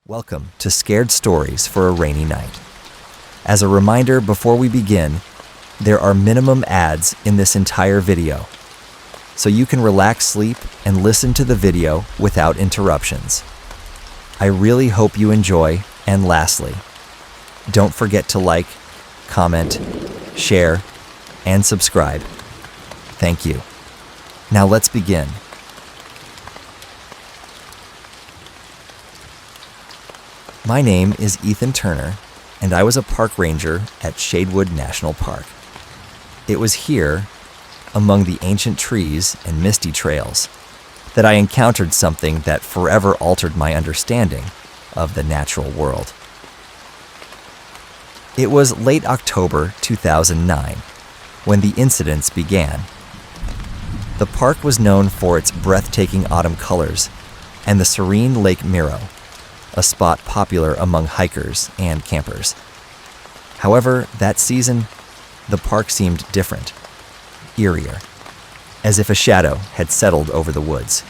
Welcome to Scared Stories for a Rainy Night. As a reminder before we begin, there are minimum ads in this entire video, so you can relax, sleep, and listen to the video without interruptions. I really hope you enjoy, and lastly, don't forget to like, comment, share, and subscribe. Thank you. Now let's begin. My name is Ethan Turner, and I was a park ranger at Shadewood National Park. It was here, among the ancient trees and misty trails, that I encountered something that forever altered my understanding of the natural world. It was late October 2009 when the incidents began. The park was known for its breathtaking autumn colors and the serene Lake Miro, a spot popular among hikers and campers. However, that season, the park seemed different, eerier, as if a shadow had settled over the woods.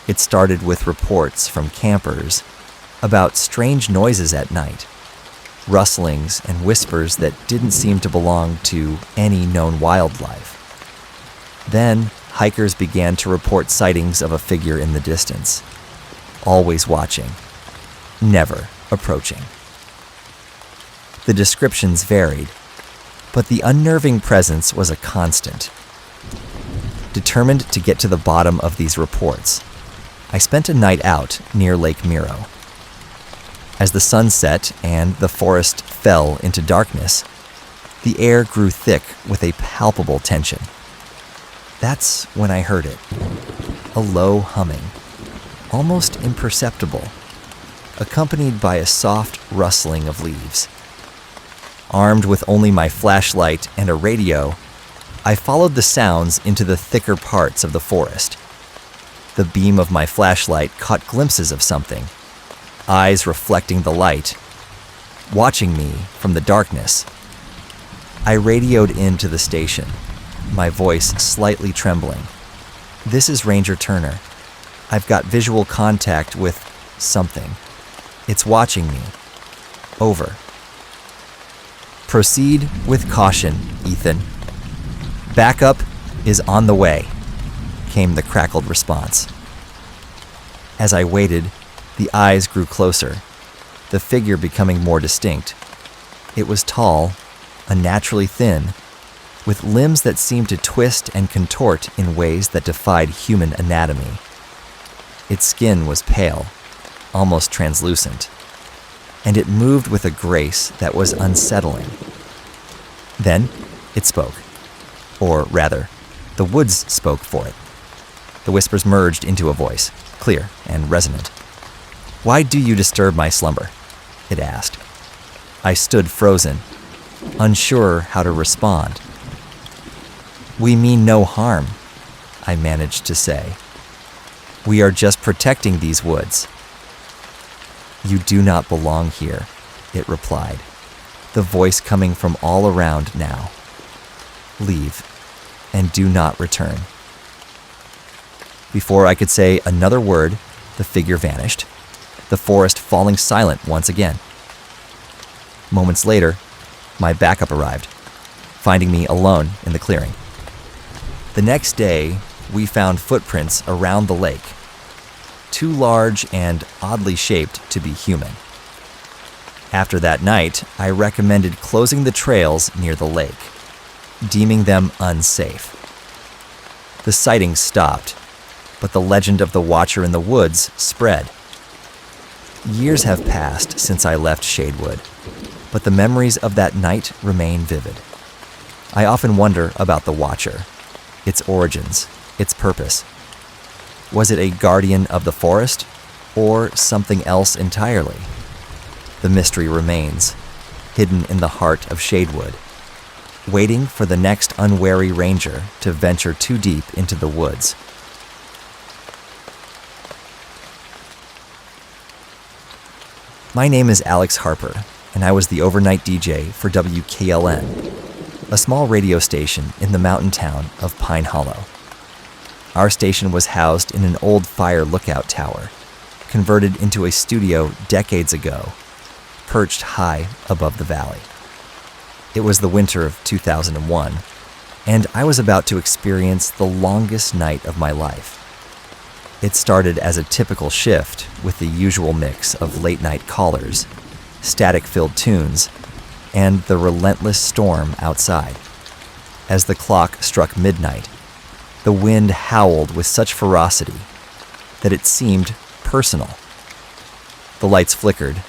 It started with reports from campers about strange noises at night, rustlings and whispers that didn't seem to belong to any known wildlife. Then, hikers began to report sightings of a figure in the distance, always watching, never approaching. The descriptions varied, but the unnerving presence was a constant. Determined to get to the bottom of these reports, I spent a night out near Lake Miro. As the sun set and the forest fell into darkness, the air grew thick with a palpable tension. That's when I heard it, a low humming, almost imperceptible, accompanied by a soft rustling of leaves. Armed with only my flashlight and a radio, I followed the sounds into the thicker parts of the forest. The beam of my flashlight caught glimpses of something, eyes reflecting the light, watching me from the darkness. I radioed into the station, my voice slightly trembling. "This is Ranger Turner. I've got visual contact with something. It's watching me. Over." "Proceed with caution, Ethan. Backup is on the way," came the crackled response. As I waited, the eyes grew closer, the figure becoming more distinct. It was tall, unnaturally thin, with limbs that seemed to twist and contort in ways that defied human anatomy. Its skin was pale, almost translucent, and it moved with a grace that was unsettling. Then it spoke, or rather, the woods spoke for it. The whispers merged into a voice, clear and resonant. "Why do you disturb my slumber?" it asked. I stood frozen, unsure how to respond. "We mean no harm," I managed to say. "We are just protecting these woods." "You do not belong here," it replied, the voice coming from all around now. "Leave, and do not return." Before I could say another word, the figure vanished, the forest falling silent once again. Moments later, my backup arrived, finding me alone in the clearing. The next day, we found footprints around the lake, too large and oddly shaped to be human. After that night, I recommended closing the trails near the lake, deeming them unsafe. The sightings stopped, but the legend of the Watcher in the woods spread. Years have passed since I left Shadewood, but the memories of that night remain vivid. I often wonder about the Watcher, its origins, its purpose. Was it a guardian of the forest, or something else entirely? The mystery remains, hidden in the heart of Shadewood, waiting for the next unwary ranger to venture too deep into the woods. My name is Alex Harper, and I was the overnight DJ for WKLN, a small radio station in the mountain town of Pine Hollow. Our station was housed in an old fire lookout tower, converted into a studio decades ago, perched high above the valley. It was the winter of 2001, and I was about to experience the longest night of my life. It started as a typical shift with the usual mix of late-night callers, static-filled tunes, and the relentless storm outside. As the clock struck midnight, the wind howled with such ferocity that it seemed personal. The lights flickered,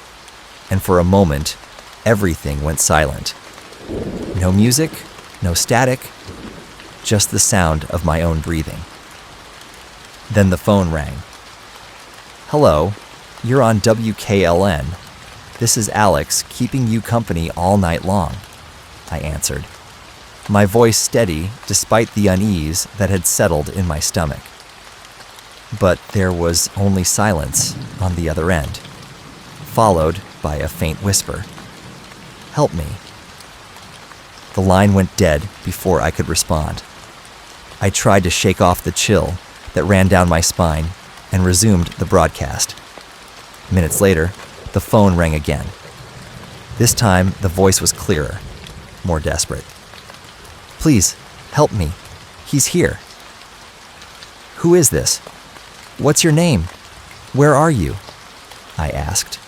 and for a moment, everything went silent. No music, no static, just the sound of my own breathing. Then the phone rang. "Hello, you're on WKLN. This is Alex, keeping you company all night long," I answered, my voice steady despite the unease that had settled in my stomach. But there was only silence on the other end, followed by a faint whisper. "Help me." The line went dead before I could respond. I tried to shake off the chill that ran down my spine and resumed the broadcast. Minutes later, the phone rang again. This time, the voice was clearer, more desperate. "Please, help me. He's here." "Who is this? What's your name? Where are you?" I asked,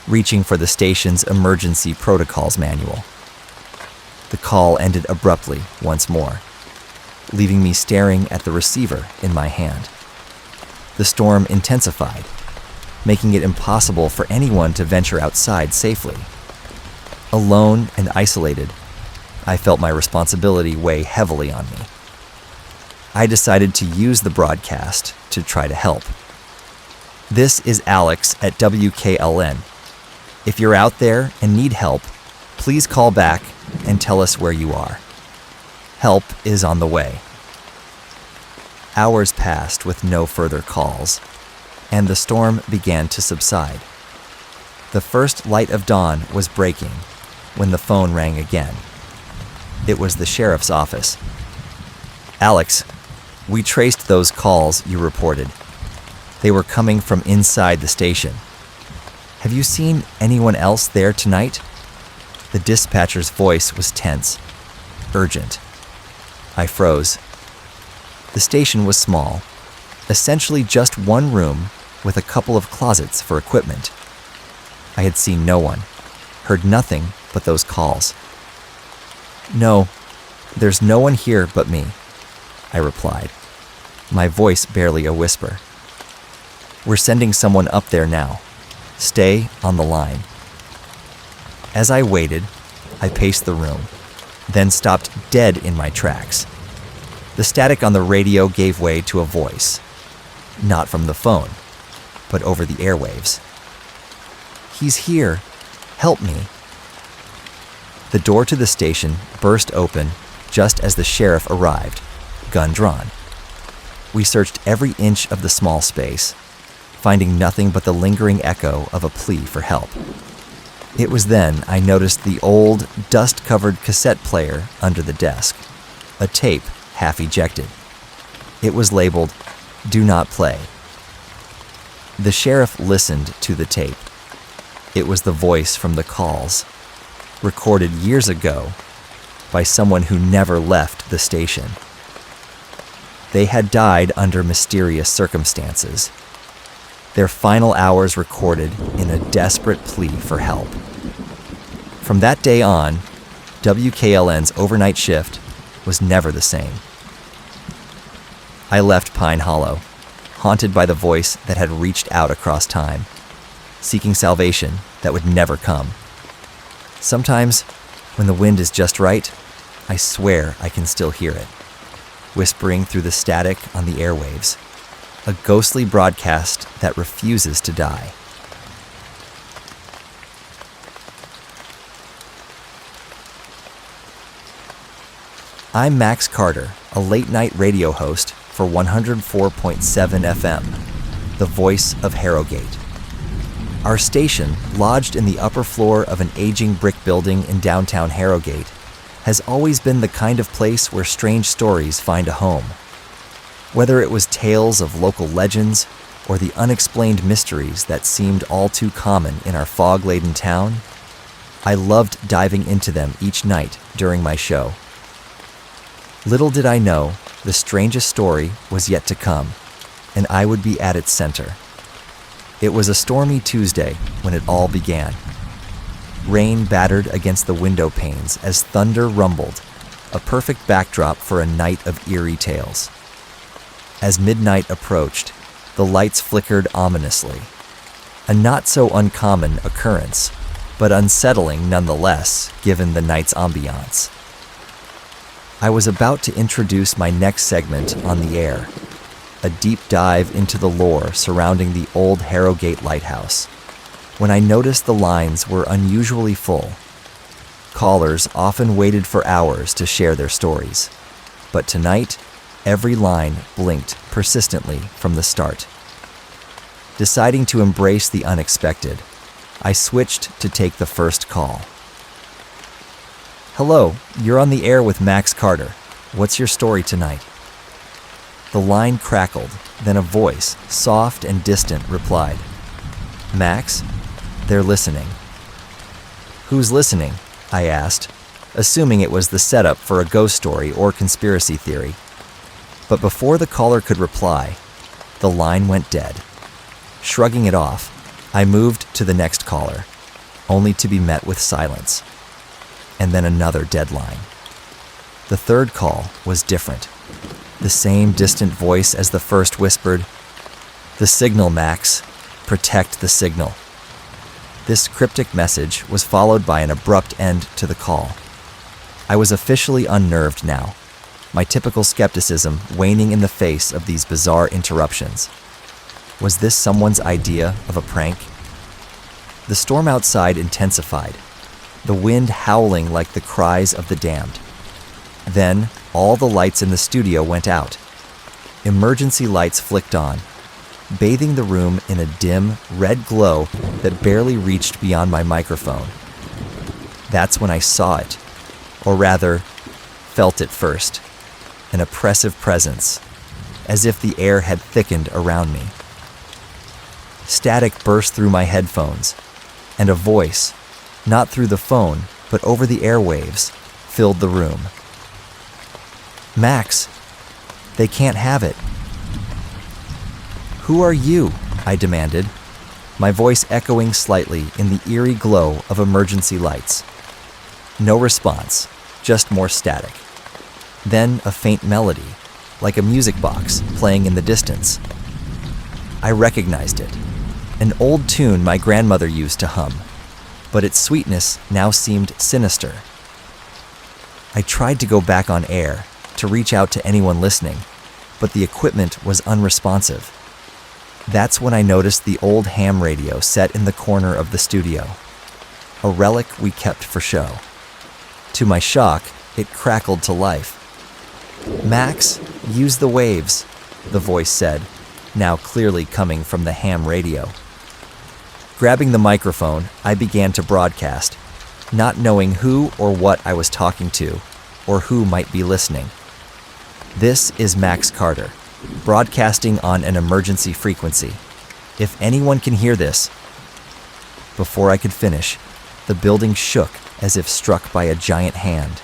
reaching for the station's emergency protocols manual. The call ended abruptly once more, leaving me staring at the receiver in my hand. The storm intensified, making it impossible for anyone to venture outside safely. Alone and isolated, I felt my responsibility weigh heavily on me. I decided to use the broadcast to try to help. "This is Alex at WKLN. If you're out there and need help, please call back and tell us where you are. Help is on the way." Hours passed with no further calls, and the storm began to subside. The first light of dawn was breaking when the phone rang again. It was the sheriff's office. "Alex, we traced those calls you reported. They were coming from inside the station. Have you seen anyone else there tonight?" The dispatcher's voice was tense, urgent. I froze. The station was small, essentially just one room with a couple of closets for equipment. I had seen no one, heard nothing but those calls. "No, there's no one here but me," I replied, my voice barely a whisper. "We're sending someone up there now. Stay on the line." As I waited, I paced the room, then stopped dead in my tracks. The static on the radio gave way to a voice, not from the phone, but over the airwaves. "He's here. Help me." The door to the station burst open just as the sheriff arrived, gun drawn. We searched every inch of the small space, finding nothing but the lingering echo of a plea for help. It was then I noticed the old, dust-covered cassette player under the desk, a tape half ejected. It was labeled, "Do not play." The sheriff listened to the tape. It was the voice from the calls, recorded years ago by someone who never left the station. They had died under mysterious circumstances, their final hours recorded in a desperate plea for help. From that day on, WKLN's overnight shift was never the same. I left Pine Hollow, haunted by the voice that had reached out across time, seeking salvation that would never come. Sometimes, when the wind is just right, I swear I can still hear it, whispering through the static on the airwaves, a ghostly broadcast that refuses to die. I'm Max Carter, a late-night radio host for 104.7 FM, the voice of Harrogate. Our station, lodged in the upper floor of an aging brick building in downtown Harrogate, has always been the kind of place where strange stories find a home. Whether it was tales of local legends or the unexplained mysteries that seemed all too common in our fog-laden town, I loved diving into them each night during my show. Little did I know, the strangest story was yet to come, and I would be at its center. It was a stormy Tuesday when it all began. Rain battered against the window panes as thunder rumbled, a perfect backdrop for a night of eerie tales. As midnight approached, the lights flickered ominously. A not-so-uncommon occurrence, but unsettling nonetheless, given the night's ambiance. I was about to introduce my next segment on the air, a deep dive into the lore surrounding the old Harrogate Lighthouse, when I noticed the lines were unusually full. Callers often waited for hours to share their stories, but tonight, every line blinked persistently from the start. Deciding to embrace the unexpected, I switched to take the first call. "Hello, you're on the air with Max Carter. What's your story tonight?" The line crackled, then a voice, soft and distant, replied, "Max? They're listening." "Who's listening?" I asked, assuming it was the setup for a ghost story or conspiracy theory. But before the caller could reply, the line went dead. Shrugging it off, I moved to the next caller, only to be met with silence. And then another dead line. The third call was different. The same distant voice as the first whispered, "The signal, Max. Protect the signal." This cryptic message was followed by an abrupt end to the call. I was officially unnerved now, my typical skepticism waning in the face of these bizarre interruptions. Was this someone's idea of a prank? The storm outside intensified, the wind howling like the cries of the damned. Then, all the lights in the studio went out. Emergency lights flicked on, bathing the room in a dim, red glow that barely reached beyond my microphone. That's when I saw it, or rather, felt it first, an oppressive presence, as if the air had thickened around me. Static burst through my headphones, and a voice, not through the phone, but over the airwaves, filled the room. "Max, they can't have it." "Who are you?" I demanded, my voice echoing slightly in the eerie glow of emergency lights. No response, just more static. Then a faint melody, like a music box playing in the distance. I recognized it, an old tune my grandmother used to hum, but its sweetness now seemed sinister. I tried to go back on air, to reach out to anyone listening, but the equipment was unresponsive. That's when I noticed the old ham radio set in the corner of the studio, a relic we kept for show. To my shock, it crackled to life. "Max, use the waves," the voice said, now clearly coming from the ham radio. Grabbing the microphone, I began to broadcast, not knowing who or what I was talking to, or who might be listening. "This is Max Carter, broadcasting on an emergency frequency. If anyone can hear this..." Before I could finish, the building shook as if struck by a giant hand.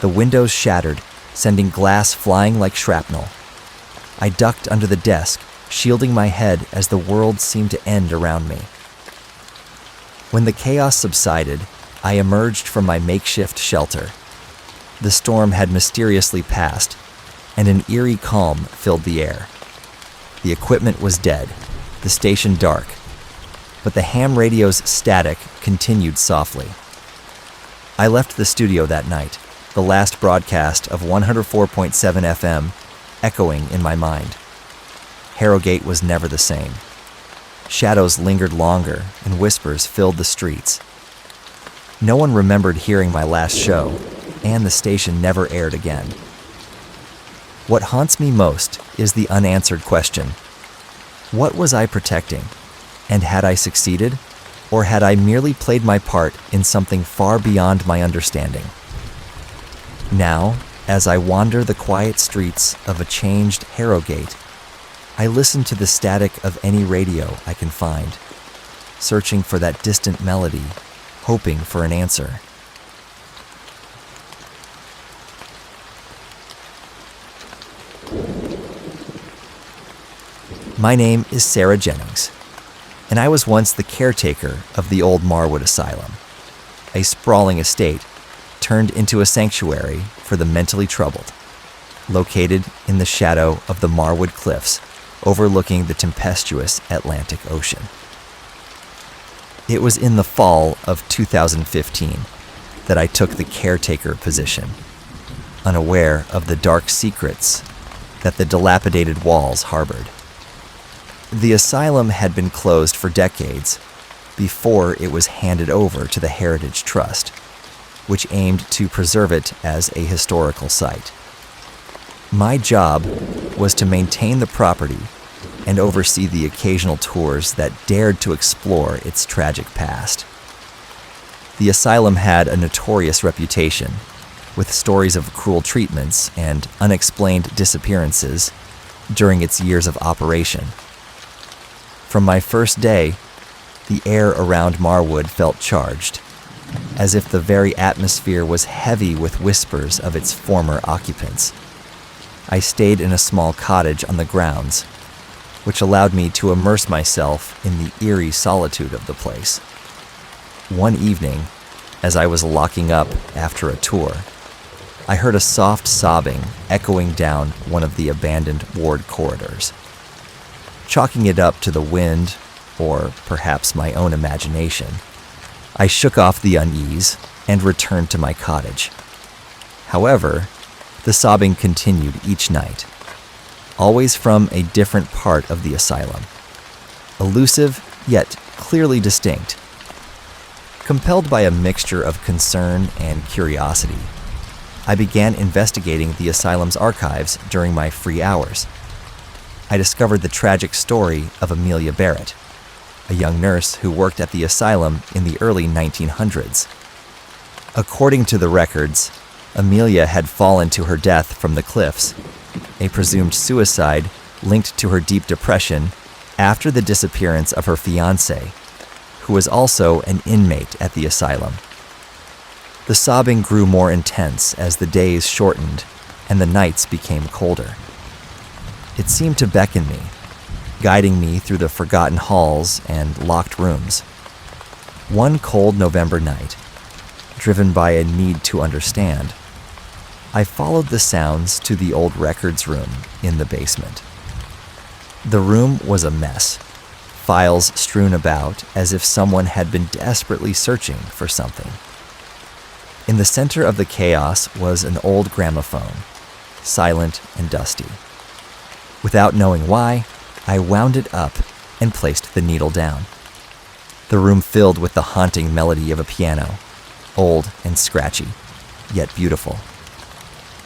The windows shattered, sending glass flying like shrapnel. I ducked under the desk, shielding my head as the world seemed to end around me. When the chaos subsided, I emerged from my makeshift shelter. The storm had mysteriously passed, and an eerie calm filled the air. The equipment was dead, the station dark, but the ham radio's static continued softly. I left the studio that night, the last broadcast of 104.7 FM echoing in my mind. Harrogate was never the same. Shadows lingered longer, and whispers filled the streets. No one remembered hearing my last show, and the station never aired again. What haunts me most is the unanswered question. What was I protecting? And had I succeeded? Or had I merely played my part in something far beyond my understanding? Now, as I wander the quiet streets of a changed Harrogate, I listen to the static of any radio I can find, searching for that distant melody, hoping for an answer. My name is Sarah Jennings, and I was once the caretaker of the old Marwood Asylum, a sprawling estate turned into a sanctuary for the mentally troubled, located in the shadow of the Marwood Cliffs overlooking the tempestuous Atlantic Ocean. It was in the fall of 2015 that I took the caretaker position, unaware of the dark secrets that the dilapidated walls harbored. The asylum had been closed for decades before it was handed over to the Heritage Trust, which aimed to preserve it as a historical site. My job was to maintain the property and oversee the occasional tours that dared to explore its tragic past. The asylum had a notorious reputation, with stories of cruel treatments and unexplained disappearances during its years of operation. From my first day, the air around Marwood felt charged, as if the very atmosphere was heavy with whispers of its former occupants. I stayed in a small cottage on the grounds, which allowed me to immerse myself in the eerie solitude of the place. One evening, as I was locking up after a tour, I heard a soft sobbing echoing down one of the abandoned ward corridors. Chalking it up to the wind, or perhaps my own imagination, I shook off the unease and returned to my cottage. However, the sobbing continued each night, always from a different part of the asylum, elusive yet clearly distinct. Compelled by a mixture of concern and curiosity, I began investigating the asylum's archives during my free hours. I discovered the tragic story of Amelia Barrett, a young nurse who worked at the asylum in the early 1900s. According to the records, Amelia had fallen to her death from the cliffs, a presumed suicide linked to her deep depression after the disappearance of her fiancé, who was also an inmate at the asylum. The sobbing grew more intense as the days shortened and the nights became colder. It seemed to beckon me, guiding me through the forgotten halls and locked rooms. One cold November night, driven by a need to understand, I followed the sounds to the old records room in the basement. The room was a mess, files strewn about as if someone had been desperately searching for something. In the center of the chaos was an old gramophone, silent and dusty. Without knowing why, I wound it up and placed the needle down. The room filled with the haunting melody of a piano, old and scratchy, yet beautiful.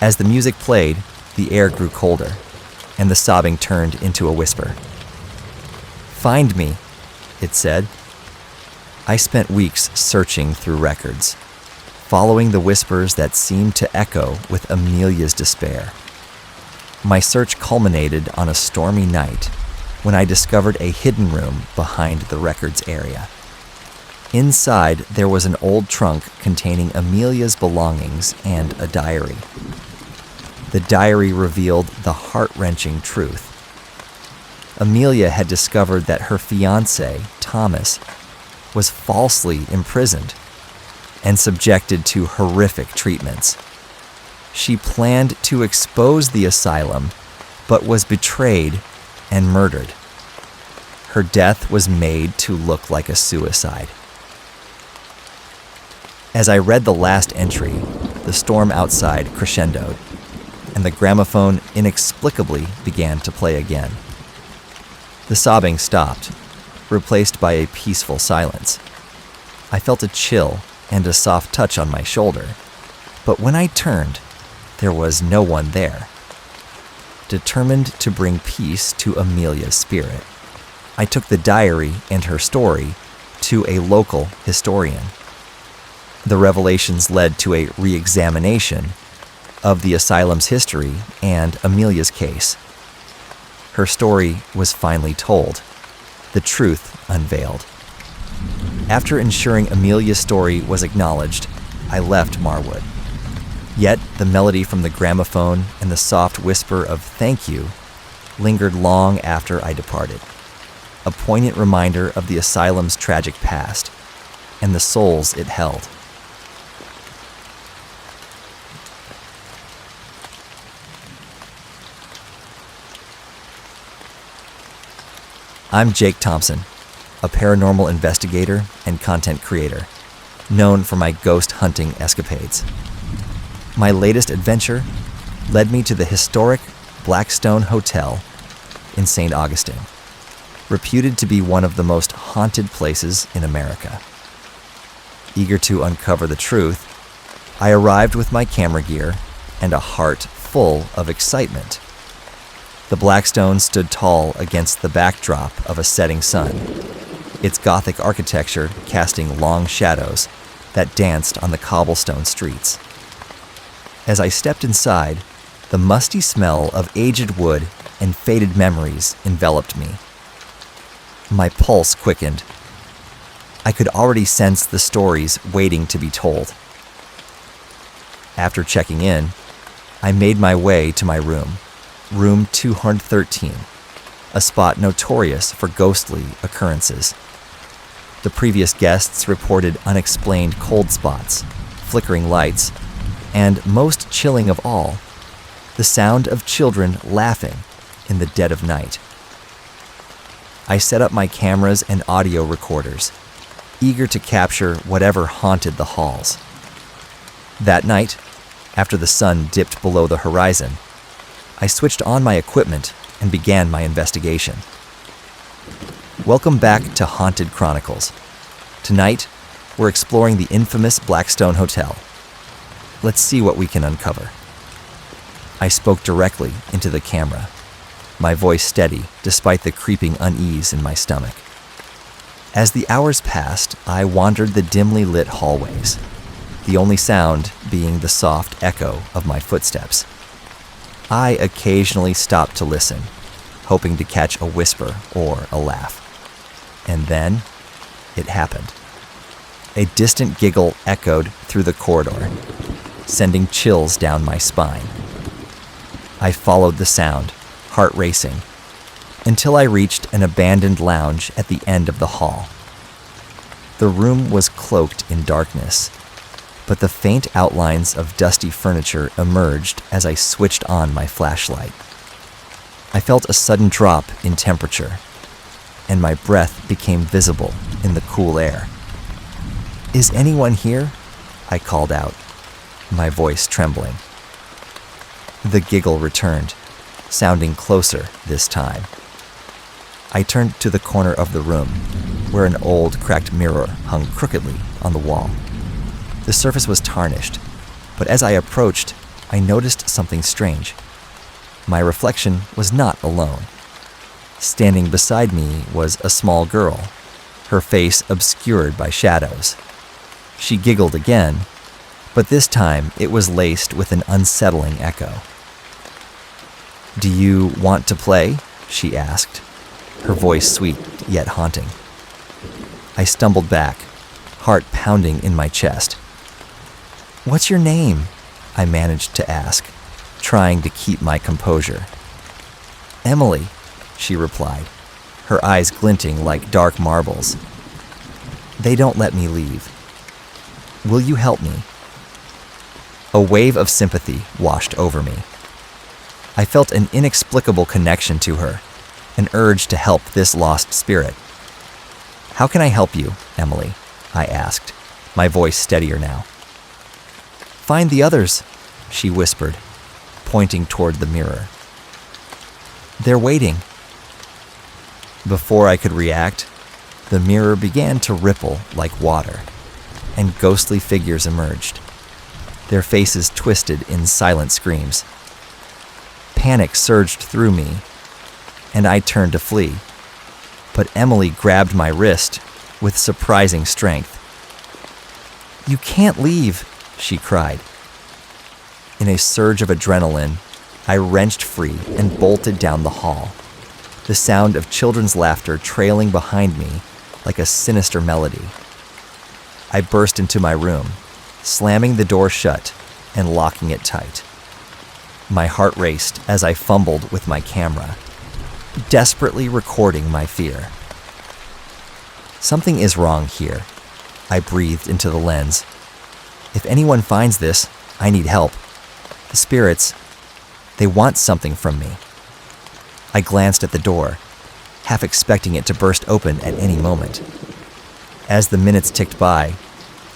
As the music played, the air grew colder, and the sobbing turned into a whisper. "Find me," it said. I spent weeks searching through records, following the whispers that seemed to echo with Amelia's despair. My search culminated on a stormy night when I discovered a hidden room behind the records area. Inside, there was an old trunk containing Amelia's belongings and a diary. The diary revealed the heart-wrenching truth. Amelia had discovered that her fiancé, Thomas, was falsely imprisoned and subjected to horrific treatments. She planned to expose the asylum, but was betrayed and murdered. Her death was made to look like a suicide. As I read the last entry, the storm outside crescendoed, and the gramophone inexplicably began to play again. The sobbing stopped, replaced by a peaceful silence. I felt a chill and a soft touch on my shoulder, but when I turned, there was no one there. Determined to bring peace to Amelia's spirit, I took the diary and her story to a local historian. The revelations led to a re-examination of the asylum's history and Amelia's case. her story was finally told, the truth unveiled. After ensuring Amelia's story was acknowledged, I left Marwood. Yet the melody from the gramophone and the soft whisper of thank you lingered long after I departed, a poignant reminder of the asylum's tragic past and the souls it held. I'm Jake Thompson, a paranormal investigator and content creator, known for my ghost hunting escapades. My latest adventure led me to the historic Blackstone Hotel in St. Augustine, reputed to be one of the most haunted places in America. Eager to uncover the truth, I arrived with my camera gear and a heart full of excitement. The Blackstone stood tall against the backdrop of a setting sun, its Gothic architecture casting long shadows that danced on the cobblestone streets. As I stepped inside, the musty smell of aged wood and faded memories enveloped me. My pulse quickened. I could already sense the stories waiting to be told. After checking in, I made my way to my room, room 213, a spot notorious for ghostly occurrences. The previous guests reported unexplained cold spots, flickering lights, and most chilling of all, the sound of children laughing in the dead of night. I set up my cameras and audio recorders, eager to capture whatever haunted the halls. That night, after the sun dipped below the horizon, I switched on my equipment and began my investigation. Welcome back to Haunted Chronicles. Tonight, we're exploring the infamous Blackstone Hotel. Let's see what we can uncover. I spoke directly into the camera, my voice steady despite the creeping unease in my stomach. As the hours passed, I wandered the dimly lit hallways, the only sound being the soft echo of my footsteps. I occasionally stopped to listen, hoping to catch a whisper or a laugh. And then, it happened. A distant giggle echoed through the corridor, sending chills down my spine. I followed the sound, heart racing, until I reached an abandoned lounge at the end of the hall. The room was cloaked in darkness, but the faint outlines of dusty furniture emerged as I switched on my flashlight. I felt a sudden drop in temperature, and my breath became visible in the cool air. "Is anyone here?" I called out, my voice trembling. The giggle returned, sounding closer this time. I turned to the corner of the room, where an old, cracked mirror hung crookedly on the wall. The surface was tarnished, but as I approached, I noticed something strange. My reflection was not alone. Standing beside me was a small girl, her face obscured by shadows. She giggled again, but this time it was laced with an unsettling echo. "Do you want to play?" she asked, her voice sweet yet haunting. I stumbled back, heart pounding in my chest. "What's your name?" I managed to ask, trying to keep my composure. "Emily," she replied, her eyes glinting like dark marbles. "They don't let me leave. Will you help me?" A wave of sympathy washed over me. I felt an inexplicable connection to her, an urge to help this lost spirit. "How can I help you, Emily?" I asked, my voice steadier now. "Find the others," she whispered, pointing toward the mirror. "They're waiting." Before I could react, the mirror began to ripple like water, and ghostly figures emerged, their faces twisted in silent screams. Panic surged through me, and I turned to flee, but Emily grabbed my wrist with surprising strength. "You can't leave," she cried. In a surge of adrenaline, I wrenched free and bolted down the hall, the sound of children's laughter trailing behind me like a sinister melody. I burst into my room, slamming the door shut and locking it tight. My heart raced as I fumbled with my camera, desperately recording my fear. Something is wrong here, I breathed into the lens. If anyone finds this, I need help. The spirits, they want something from me. I glanced at the door, half expecting it to burst open at any moment. As the minutes ticked by,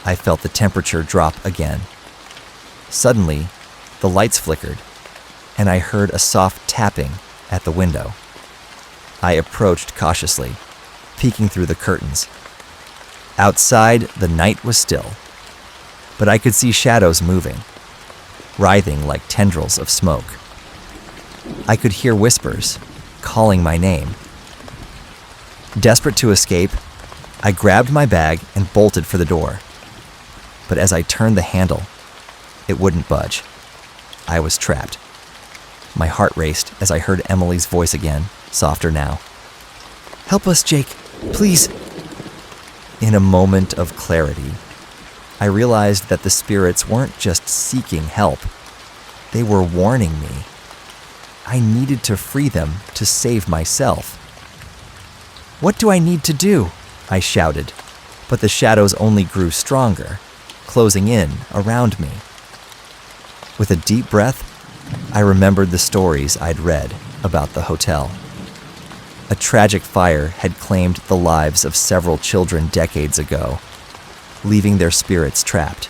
I felt the temperature drop again. Suddenly, the lights flickered, and I heard a soft tapping at the window. I approached cautiously, peeking through the curtains. Outside, the night was still, but I could see shadows moving, writhing like tendrils of smoke. I could hear whispers, calling my name. Desperate to escape, I grabbed my bag and bolted for the door. But as I turned the handle, it wouldn't budge. I was trapped. My heart raced as I heard Emily's voice again, softer now. "Help us, Jake, please." In a moment of clarity, I realized that the spirits weren't just seeking help. They were warning me. I needed to free them to save myself. "What do I need to do?" I shouted, but the shadows only grew stronger, closing in around me. With a deep breath, I remembered the stories I'd read about the hotel. A tragic fire had claimed the lives of several children decades ago, leaving their spirits trapped.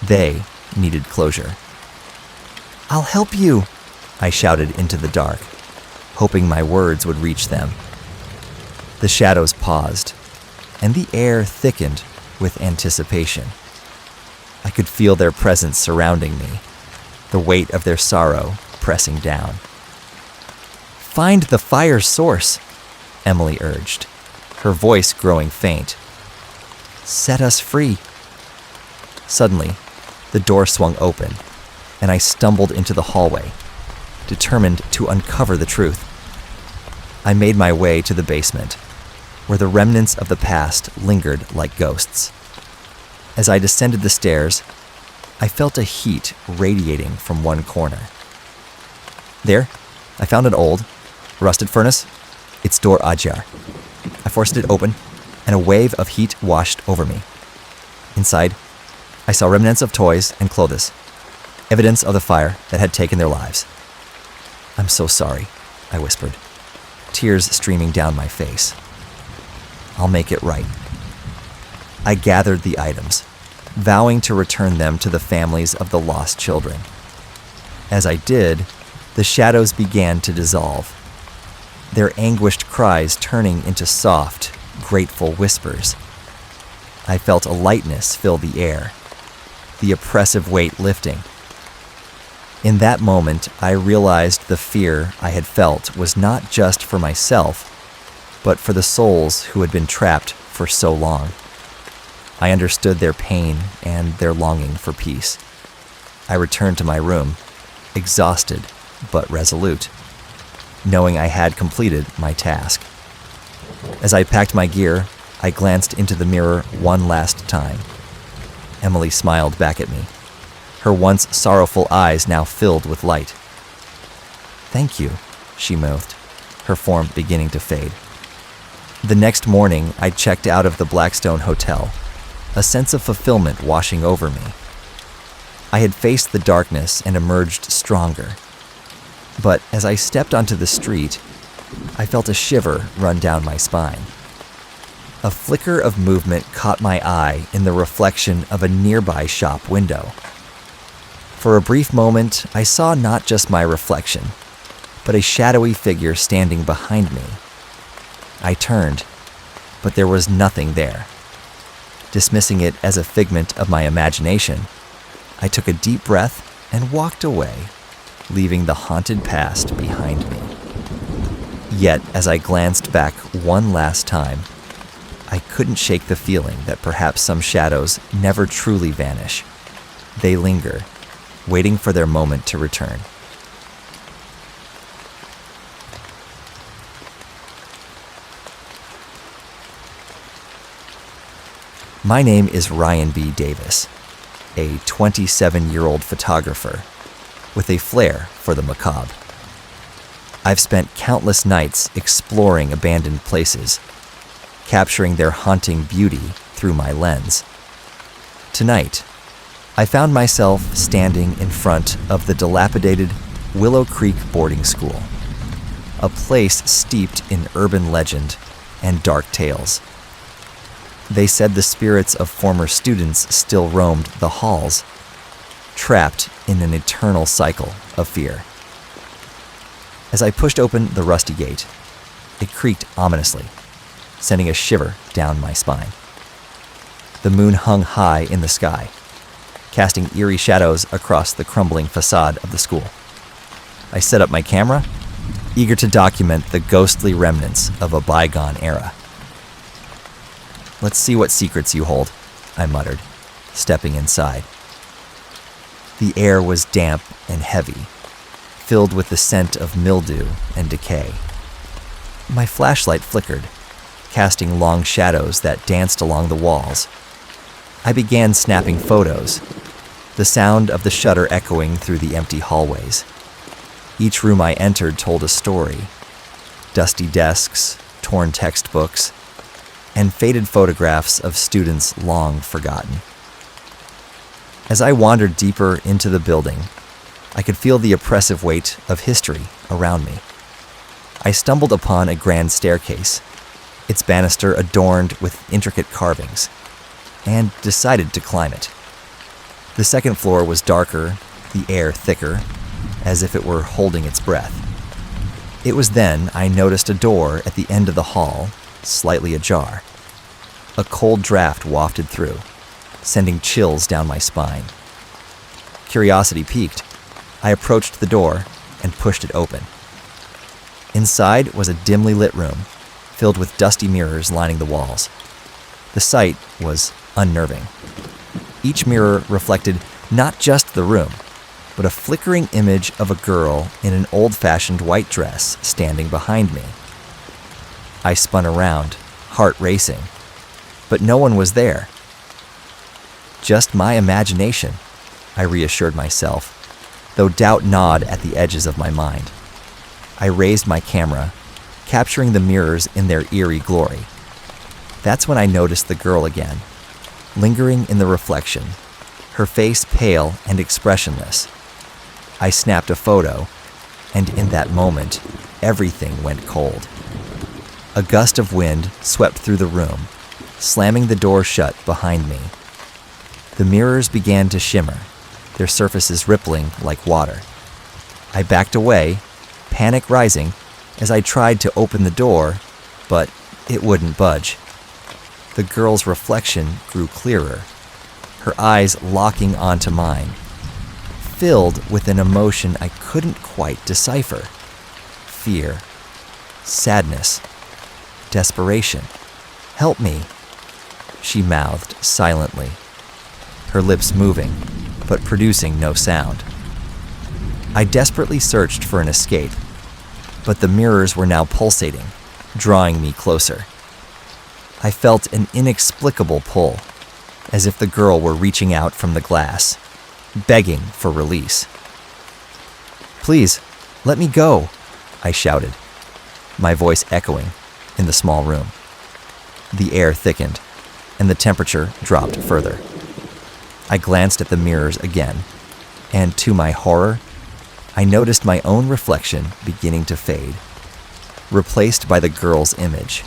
They needed closure. "I'll help you," I shouted into the dark, hoping my words would reach them. The shadows paused, and the air thickened with anticipation. I could feel their presence surrounding me, the weight of their sorrow pressing down. "Find the fire source," Emily urged, her voice growing faint. "Set us free." Suddenly, the door swung open, and I stumbled into the hallway, determined to uncover the truth. I made my way to the basement, where the remnants of the past lingered like ghosts. As I descended the stairs, I felt a heat radiating from one corner. There, I found an old, rusted furnace, its door ajar. I forced it open, and a wave of heat washed over me. Inside, I saw remnants of toys and clothes, evidence of the fire that had taken their lives. "I'm so sorry," I whispered, tears streaming down my face. "I'll make it right." I gathered the items, vowing to return them to the families of the lost children. As I did, the shadows began to dissolve, their anguished cries turning into soft, grateful whispers. I felt a lightness fill the air, the oppressive weight lifting. In that moment, I realized the fear I had felt was not just for myself, but for the souls who had been trapped for so long. I understood their pain and their longing for peace. I returned to my room, exhausted but resolute, knowing I had completed my task. As I packed my gear, I glanced into the mirror one last time. Emily smiled back at me, her once sorrowful eyes now filled with light. "Thank you," she mouthed, her form beginning to fade. The next morning, I checked out of the Blackstone Hotel, a sense of fulfillment washing over me. I had faced the darkness and emerged stronger. But as I stepped onto the street, I felt a shiver run down my spine. A flicker of movement caught my eye in the reflection of a nearby shop window. For a brief moment, I saw not just my reflection, but a shadowy figure standing behind me. I turned, but there was nothing there. Dismissing it as a figment of my imagination, I took a deep breath and walked away, leaving the haunted past behind me. Yet, as I glanced back one last time, I couldn't shake the feeling that perhaps some shadows never truly vanish. They linger, waiting for their moment to return. My name is Ryan B. Davis, a 27-year-old photographer with a flair for the macabre. I've spent countless nights exploring abandoned places, capturing their haunting beauty through my lens. Tonight, I found myself standing in front of the dilapidated Willow Creek boarding school, a place steeped in urban legend and dark tales. They said the spirits of former students still roamed the halls, trapped in an eternal cycle of fear. As I pushed open the rusty gate, it creaked ominously, sending a shiver down my spine. The moon hung high in the sky, casting eerie shadows across the crumbling facade of the school. I set up my camera, eager to document the ghostly remnants of a bygone era. "Let's see what secrets you hold," I muttered, stepping inside. The air was damp and heavy, filled with the scent of mildew and decay. My flashlight flickered, casting long shadows that danced along the walls. I began snapping photos, the sound of the shutter echoing through the empty hallways. Each room I entered told a story: dusty desks, torn textbooks, and faded photographs of students long forgotten. As I wandered deeper into the building, I could feel the oppressive weight of history around me. I stumbled upon a grand staircase, its banister adorned with intricate carvings, and decided to climb it. The second floor was darker, the air thicker, as if it were holding its breath. It was then I noticed a door at the end of the hall, slightly ajar. A cold draft wafted through, sending chills down my spine. Curiosity piqued, I approached the door and pushed it open. Inside was a dimly lit room, filled with dusty mirrors lining the walls. The sight was unnerving. Each mirror reflected not just the room, but a flickering image of a girl in an old-fashioned white dress standing behind me. I spun around, heart racing, but no one was there. Just my imagination, I reassured myself, though doubt gnawed at the edges of my mind. I raised my camera, capturing the mirrors in their eerie glory. That's when I noticed the girl again, lingering in the reflection, her face pale and expressionless. I snapped a photo, and in that moment, everything went cold. A gust of wind swept through the room, slamming the door shut behind me. The mirrors began to shimmer, their surfaces rippling like water. I backed away, panic rising, as I tried to open the door, but it wouldn't budge. The girl's reflection grew clearer, her eyes locking onto mine, filled with an emotion I couldn't quite decipher. Fear, sadness, desperation. "Help me," she mouthed silently, her lips moving, but producing no sound. I desperately searched for an escape, but the mirrors were now pulsating, drawing me closer. I felt an inexplicable pull, as if the girl were reaching out from the glass, begging for release. "Please, let me go," I shouted, my voice echoing in the small room. The air thickened, and the temperature dropped further. I glanced at the mirrors again, and to my horror, I noticed my own reflection beginning to fade, replaced by the girl's image.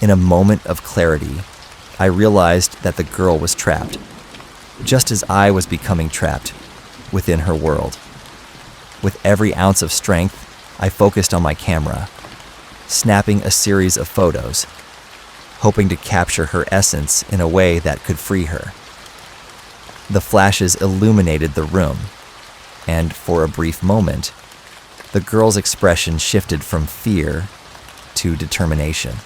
In a moment of clarity, I realized that the girl was trapped, just as I was becoming trapped within her world. With every ounce of strength, I focused on my camera, snapping a series of photos, hoping to capture her essence in a way that could free her. The flashes illuminated the room, and for a brief moment, the girl's expression shifted from fear to determination.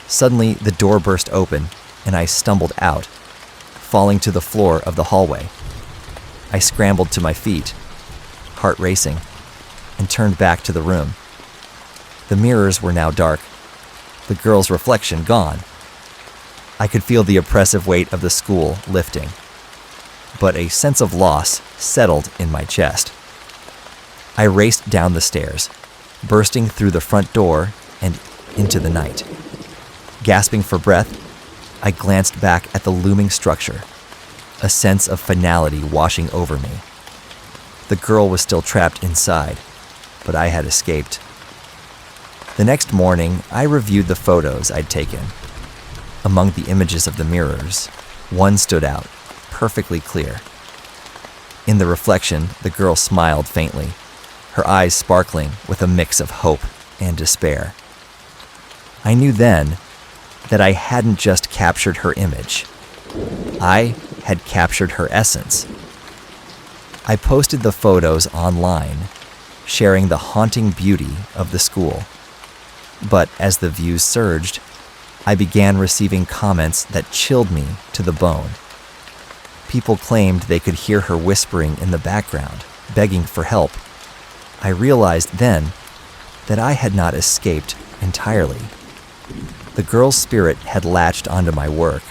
Suddenly, the door burst open, and I stumbled out, falling to the floor of the hallway. I scrambled to my feet, heart racing, and turned back to the room. The mirrors were now dark, the girl's reflection gone. I could feel the oppressive weight of the school lifting, but a sense of loss settled in my chest. I raced down the stairs, bursting through the front door and into the night. Gasping for breath, I glanced back at the looming structure, a sense of finality washing over me. The girl was still trapped inside, but I had escaped. The next morning, I reviewed the photos I'd taken. Among the images of the mirrors, one stood out, perfectly clear. In the reflection, the girl smiled faintly, her eyes sparkling with a mix of hope and despair. I knew then that I hadn't just captured her image. I had captured her essence. I posted the photos online, sharing the haunting beauty of the school. But as the views surged, I began receiving comments that chilled me to the bone. People claimed they could hear her whispering in the background, begging for help. I realized then that I had not escaped entirely. The girl's spirit had latched onto my work,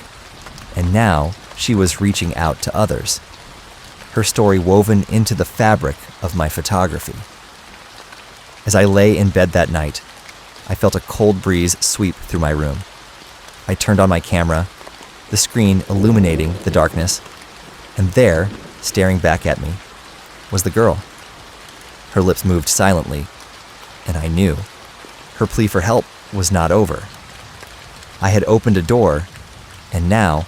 and now she was reaching out to others, her story woven into the fabric of my photography. As I lay in bed that night, I felt a cold breeze sweep through my room. I turned on my camera, the screen illuminating the darkness, and there, staring back at me, was the girl. Her lips moved silently, and I knew her plea for help was not over. I had opened a door, and now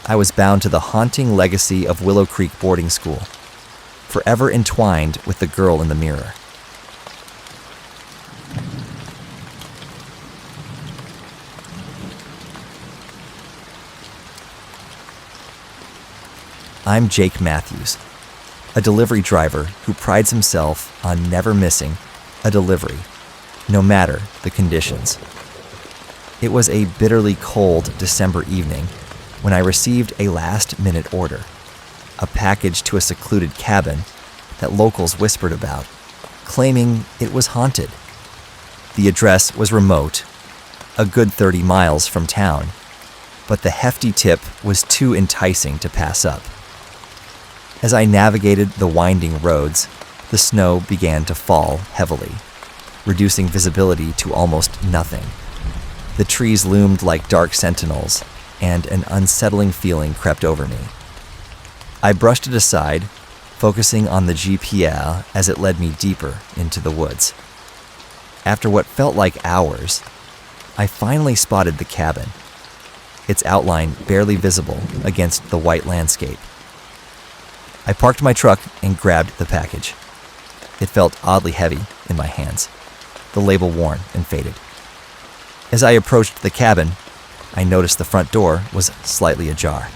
I was bound to the haunting legacy of Willow Creek boarding school, forever entwined with the girl in the mirror. I'm Jake Matthews, a delivery driver who prides himself on never missing a delivery, no matter the conditions. It was a bitterly cold December evening when I received a last-minute order, a package to a secluded cabin that locals whispered about, claiming it was haunted. The address was remote, a good 30 miles from town, but the hefty tip was too enticing to pass up. As I navigated the winding roads, the snow began to fall heavily, reducing visibility to almost nothing. The trees loomed like dark sentinels, and an unsettling feeling crept over me. I brushed it aside, focusing on the GPS as it led me deeper into the woods. After what felt like hours, I finally spotted the cabin, its outline barely visible against the white landscape. I parked my truck and grabbed the package. It felt oddly heavy in my hands, the label worn and faded. As I approached the cabin, I noticed the front door was slightly ajar.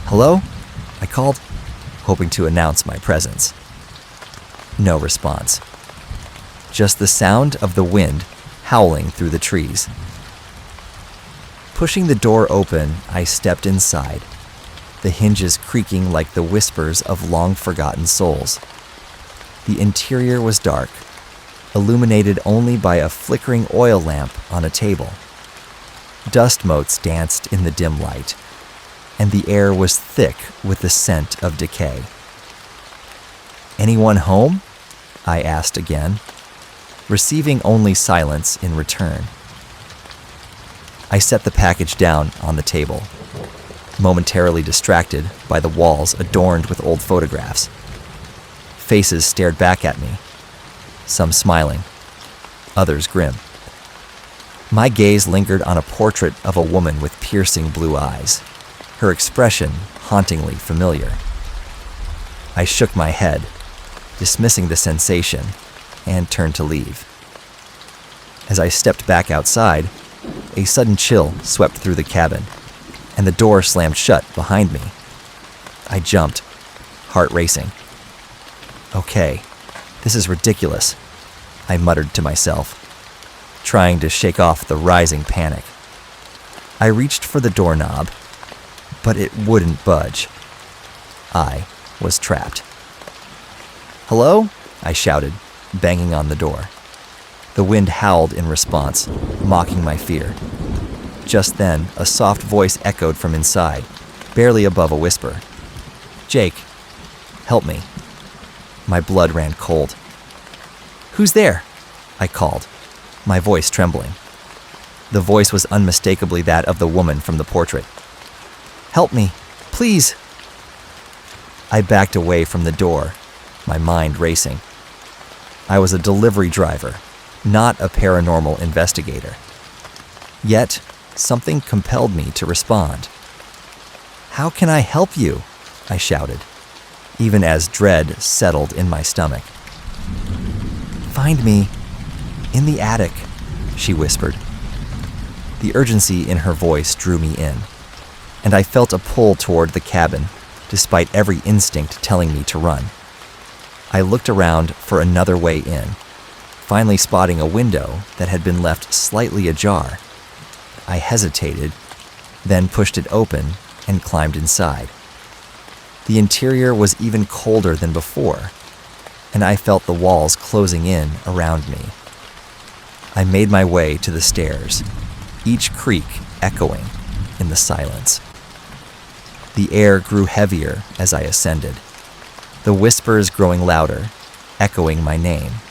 "Hello?" I called, hoping to announce my presence. No response. Just the sound of the wind howling through the trees. Pushing the door open, I stepped inside, the hinges creaking like the whispers of long-forgotten souls. The interior was dark, illuminated only by a flickering oil lamp on a table. Dust motes danced in the dim light, and the air was thick with the scent of decay. "Anyone home?" I asked again, receiving only silence in return. I set the package down on the table, momentarily distracted by the walls adorned with old photographs. Faces stared back at me, some smiling, others grim. My gaze lingered on a portrait of a woman with piercing blue eyes, her expression hauntingly familiar. I shook my head, dismissing the sensation, and turned to leave. As I stepped back outside, a sudden chill swept through the cabin, and the door slammed shut behind me. I jumped, heart racing. "Okay, this is ridiculous," I muttered to myself, trying to shake off the rising panic. I reached for the doorknob, but it wouldn't budge. I was trapped. "Hello?" I shouted, banging on the door. The wind howled in response, mocking my fear. Just then, a soft voice echoed from inside, barely above a whisper. "Jake, help me." My blood ran cold. "Who's there?" I called, my voice trembling. The voice was unmistakably that of the woman from the portrait. "Help me, please." I backed away from the door, my mind racing. I was a delivery driver, not a paranormal investigator. Yet, something compelled me to respond. "How can I help you?" I shouted, even as dread settled in my stomach. "Find me in the attic," she whispered. The urgency in her voice drew me in, and I felt a pull toward the cabin, despite every instinct telling me to run. I looked around for another way in, finally spotting a window that had been left slightly ajar. I hesitated, then pushed it open and climbed inside. The interior was even colder than before, and I felt the walls closing in around me. I made my way to the stairs, each creak echoing in the silence. The air grew heavier as I ascended, the whispers growing louder, echoing my name.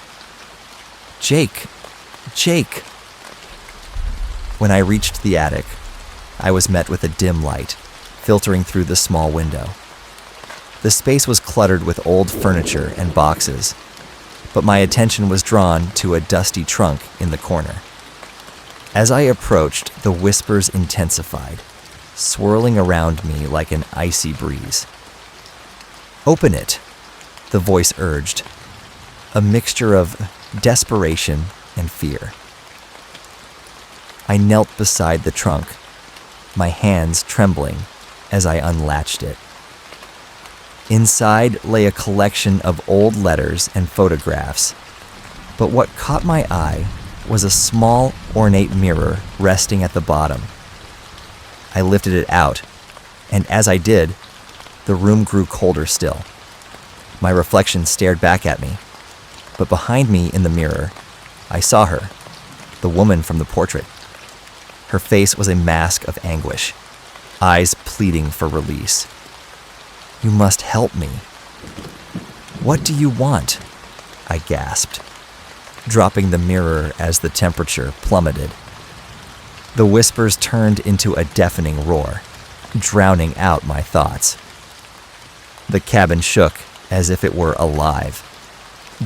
"Jake! Jake!" When I reached the attic, I was met with a dim light, filtering through the small window. The space was cluttered with old furniture and boxes, but my attention was drawn to a dusty trunk in the corner. As I approached, the whispers intensified, swirling around me like an icy breeze. "Open it," the voice urged, a mixture of desperation and fear. I knelt beside the trunk, my hands trembling as I unlatched it. Inside lay a collection of old letters and photographs, but what caught my eye was a small, ornate mirror resting at the bottom. I lifted it out, and as I did, the room grew colder still. My reflection stared back at me, but behind me in the mirror, I saw her, the woman from the portrait. Her face was a mask of anguish, eyes pleading for release. "You must help me." "What do you want?" I gasped, dropping the mirror as the temperature plummeted. The whispers turned into a deafening roar, drowning out my thoughts. The cabin shook as if it were alive,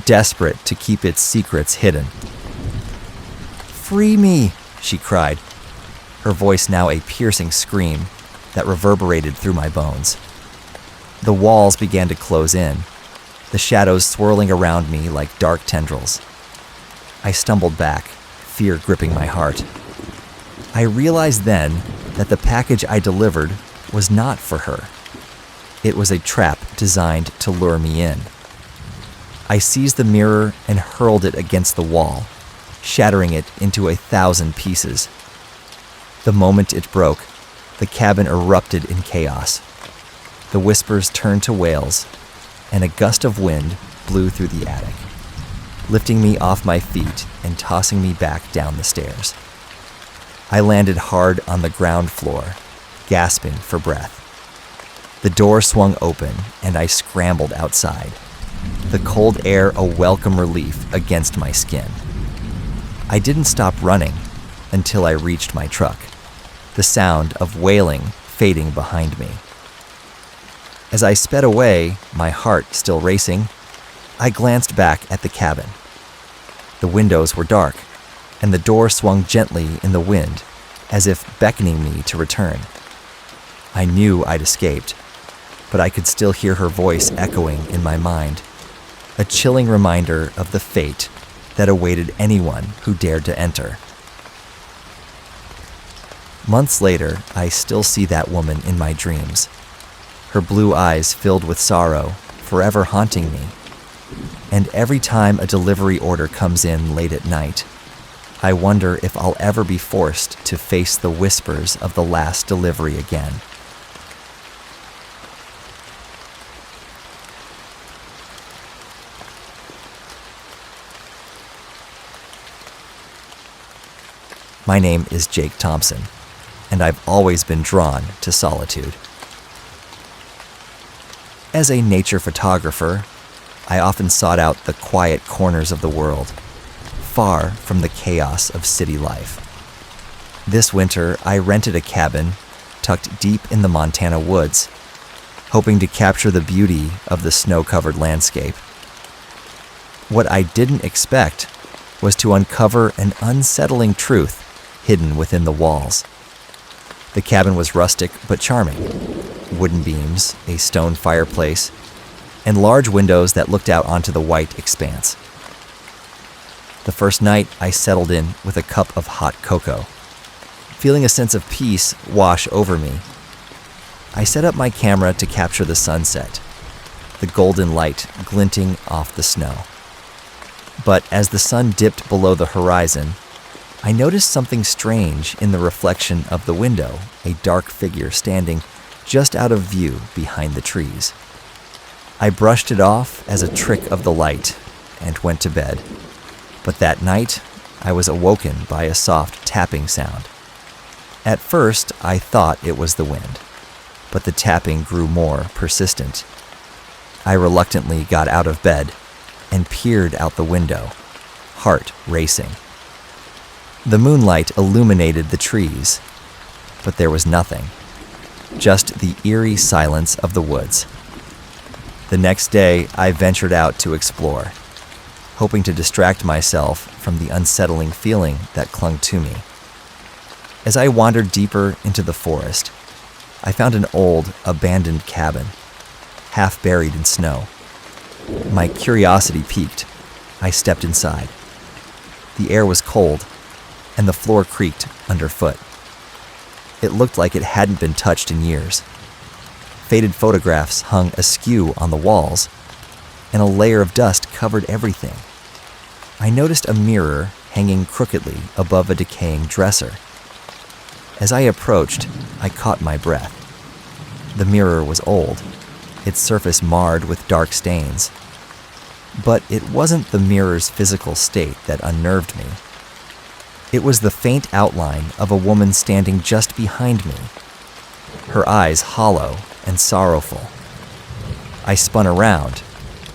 desperate to keep its secrets hidden. "Free me!" she cried, her voice now a piercing scream that reverberated through my bones. The walls began to close in, the shadows swirling around me like dark tendrils. I stumbled back, fear gripping my heart. I realized then that the package I delivered was not for her. It was a trap designed to lure me in. I seized the mirror and hurled it against the wall, shattering it into 1,000 pieces. The moment it broke, the cabin erupted in chaos. The whispers turned to wails, and a gust of wind blew through the attic, lifting me off my feet and tossing me back down the stairs. I landed hard on the ground floor, gasping for breath. The door swung open, and I scrambled outside, the cold air a welcome relief against my skin. I didn't stop running until I reached my truck, the sound of wailing fading behind me. As I sped away, my heart still racing, I glanced back at the cabin. The windows were dark, and the door swung gently in the wind, as if beckoning me to return. I knew I'd escaped, but I could still hear her voice echoing in my mind, a chilling reminder of the fate that awaited anyone who dared to enter. Months later, I still see that woman in my dreams, her blue eyes filled with sorrow, forever haunting me. And every time a delivery order comes in late at night, I wonder if I'll ever be forced to face the whispers of the last delivery again. My name is Jake Thompson, and I've always been drawn to solitude. As a nature photographer, I often sought out the quiet corners of the world, far from the chaos of city life. This winter, I rented a cabin tucked deep in the Montana woods, hoping to capture the beauty of the snow-covered landscape. What I didn't expect was to uncover an unsettling truth hidden within the walls. The cabin was rustic but charming. Wooden beams, a stone fireplace, and large windows that looked out onto the white expanse. The first night, I settled in with a cup of hot cocoa, feeling a sense of peace wash over me. I set up my camera to capture the sunset, the golden light glinting off the snow. But as the sun dipped below the horizon, I noticed something strange in the reflection of the window, a dark figure standing just out of view behind the trees. I brushed it off as a trick of the light and went to bed. But that night, I was awoken by a soft tapping sound. At first, I thought it was the wind, but the tapping grew more persistent. I reluctantly got out of bed and peered out the window, heart racing. The moonlight illuminated the trees, but there was nothing, just the eerie silence of the woods. The next day, I ventured out to explore, hoping to distract myself from the unsettling feeling that clung to me. As I wandered deeper into the forest, I found an old, abandoned cabin, half buried in snow. My curiosity piqued. I stepped inside. The air was cold, and the floor creaked underfoot. It looked like it hadn't been touched in years. Faded photographs hung askew on the walls, and a layer of dust covered everything. I noticed a mirror hanging crookedly above a decaying dresser. As I approached, I caught my breath. The mirror was old, its surface marred with dark stains. But it wasn't the mirror's physical state that unnerved me. It was the faint outline of a woman standing just behind me, her eyes hollow and sorrowful. I spun around,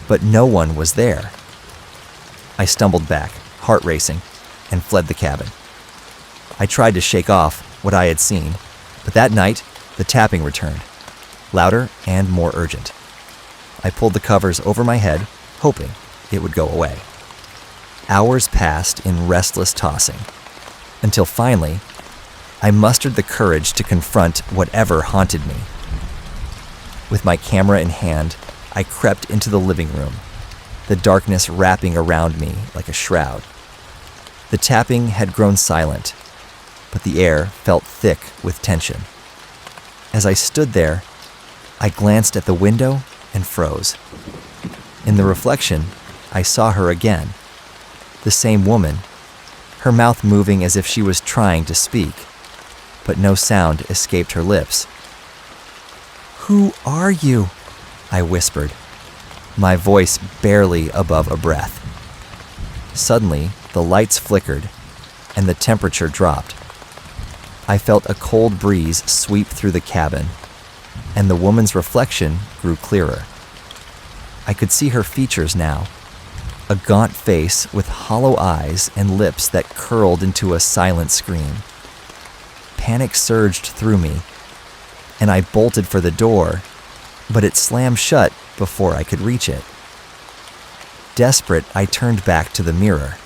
but no one was there. I stumbled back, heart racing, and fled the cabin. I tried to shake off what I had seen, but that night, the tapping returned, louder and more urgent. I pulled the covers over my head, hoping it would go away. Hours passed in restless tossing, until finally, I mustered the courage to confront whatever haunted me. With my camera in hand, I crept into the living room, the darkness wrapping around me like a shroud. The tapping had grown silent, but the air felt thick with tension. As I stood there, I glanced at the window and froze. In the reflection, I saw her again, the same woman, her mouth moving as if she was trying to speak, but no sound escaped her lips. "Who are you?" I whispered, my voice barely above a breath. Suddenly, the lights flickered, and the temperature dropped. I felt a cold breeze sweep through the cabin, and the woman's reflection grew clearer. I could see her features now, a gaunt face with hollow eyes and lips that curled into a silent scream. Panic surged through me, and I bolted for the door, but it slammed shut before I could reach it. Desperate, I turned back to the mirror.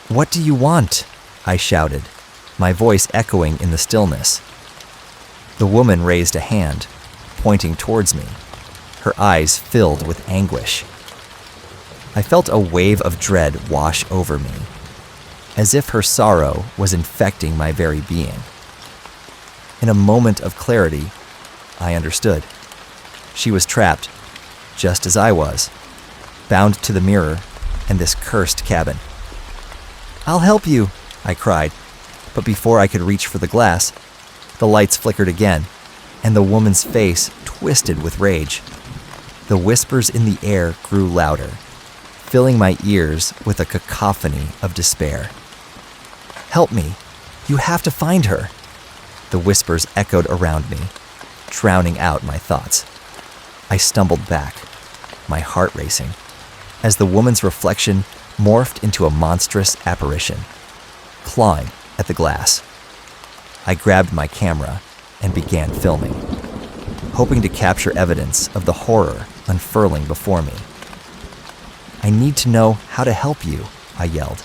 "What do you want?" I shouted, my voice echoing in the stillness. The woman raised a hand, pointing towards me, her eyes filled with anguish. I felt a wave of dread wash over me, as if her sorrow was infecting my very being. In a moment of clarity, I understood. She was trapped, just as I was, bound to the mirror and this cursed cabin. "I'll help you," I cried, but before I could reach for the glass, the lights flickered again, and the woman's face twisted with rage. The whispers in the air grew louder, filling my ears with a cacophony of despair. "Help me. You have to find her." The whispers echoed around me, drowning out my thoughts. I stumbled back, my heart racing, as the woman's reflection morphed into a monstrous apparition, clawing at the glass. I grabbed my camera and began filming, hoping to capture evidence of the horror unfurling before me. "I need to know how to help you," I yelled,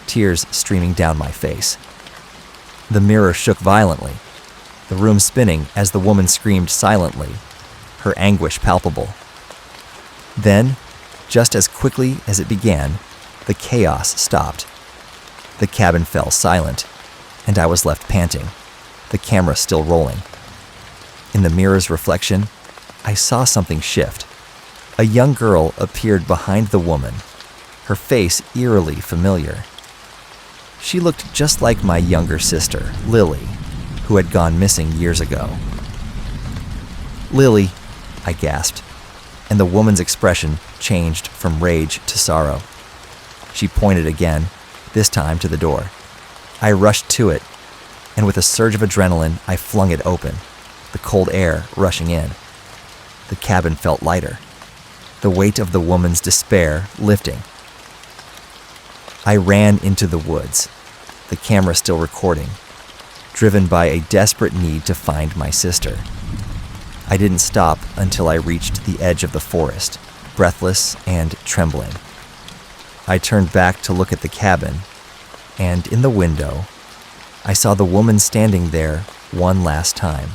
tears streaming down my face. The mirror shook violently, the room spinning as the woman screamed silently, her anguish palpable. Then, just as quickly as it began, the chaos stopped. The cabin fell silent, and I was left panting, the camera still rolling. In the mirror's reflection, I saw something shift. A young girl appeared behind the woman, her face eerily familiar. She looked just like my younger sister, Lily, who had gone missing years ago. "Lily," I gasped, and the woman's expression changed from rage to sorrow. She pointed again, this time to the door. I rushed to it, and with a surge of adrenaline, I flung it open, the cold air rushing in. The cabin felt lighter, the weight of the woman's despair lifting. I ran into the woods, the camera still recording, driven by a desperate need to find my sister. I didn't stop until I reached the edge of the forest, breathless and trembling. I turned back to look at the cabin, and in the window, I saw the woman standing there one last time,